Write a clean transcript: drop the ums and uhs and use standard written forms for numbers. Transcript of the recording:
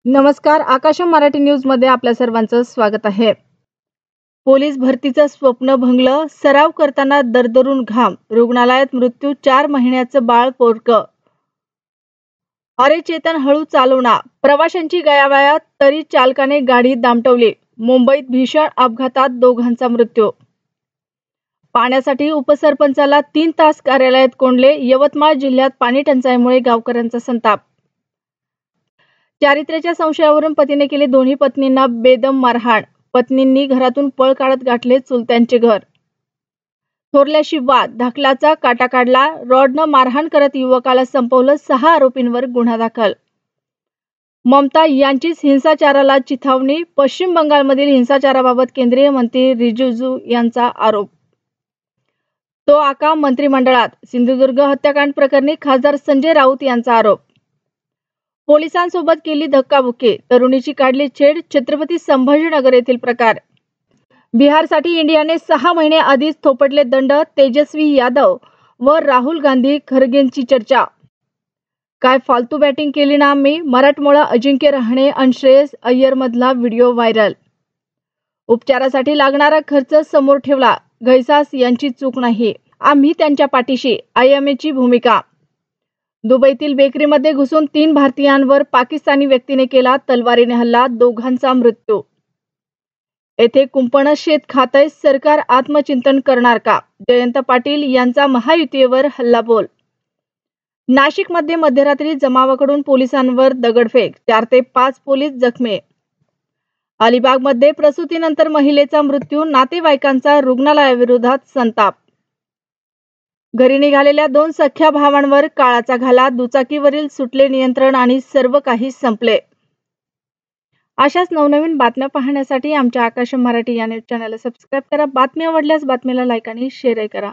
नमस्कार, आकाश मराठी न्यूज मध्ये आपल्या सर्वांचं स्वागत आहे। पोलीस भरतीचं स्वप्न भंगलं, सराव करताना दरदरून घाम, रुग्णालयात मृत्यू, 4 महिन्याचं बाळ पोरकं। अरे चेतन, हळू चालवना, प्रवाशांची गयावया तरी चालकाने गाडी दामटवली। मुंबईत भीषण अपघातात दोघांचा मृत्यू। पाण्यासाठी उपसरपंचाला 3 तास कार्यालयात कोंडले। यवतमाळ जिल्ह्यात पाणी टंचाईमुळे गावकऱ्यांचा संताप। चारित्र्याच्या संशयावरून पतीने केले दोन्ही पत्नींना बेदम मारहाण। पत्नींनी घरातून पळ काढत गाठले चुलत्यांचे घर। थोरल्याशी वाद, ढकलाचा काटा काढला, रॉडनं मारहाण करत युवकाला संपवलं। 6 आरोपींवर गुन्हा दाखल। ममता यांचीच हिंसाचाराला चिथावणी, पश्चिम बंगालमधील हिंसाचाराबाबत केंद्रीय मंत्री रिजिजू यांचा आरोप। तो आका मंत्रिमंडळात, सिंधुदुर्ग हत्याकांड प्रकरणी खासदार संजय राऊत यांचा आरोप। पोलिसांसोबत केली धक्काबुक्की, तरुणीची काढली छेड, छत्रपती संभाजीनगर येथील प्रकार। बिहारसाठी इंडियाने 6 महिने आधीच थोपटले दंड, तेजस्वी यादव व राहुल गांधी खरगेंची चर्चा। काय फालतू बॅटिंग केली ना आम्ही, मराठमोळा अजिंक्य रहाणे आणि श्रेयस अय्यर मधला व्हिडिओ व्हायरल। उपचारासाठी लागणारा खर्च समोर ठेवला, घैसास यांची चूक नाही, आम्ही त्यांच्या पाठीशी, IMAची भूमिका। दुबईतील बेकरीमध्ये घुसून 3 भारतीयांवर पाकिस्तानी व्यक्तीने केला तलवारीने हल्ला, दोघांचा मृत्यू। येथे कुंपण शेत खातंय, सरकार आत्मचिंतन करणार का, जयंत पाटील यांचा महायुतीवर हल्लाबोल। नाशिकमध्ये मध्यरात्री जमावाकडून पोलिसांवर दगडफेक, 4 ते 5 पोलीस जखमी। अलिबागमध्ये प्रसूतीनंतर महिलेचा मृत्यू, नातेवाईकांचा रुग्णालयाविरोधात संताप। घरी निघालेल्या 2 सख्या भावांवर काळाचा घाला, दुचाकीवरील सुटले नियंत्रण आणि सर्व काही संपले। अशाच नवनवीन बातम्या पाहण्यासाठी आमच्या आकाश मराठी या न्यूज चॅनलला सबस्क्राईब करा। बातमी आवडल्यास बातमीला लाईक आणि शेअर करा।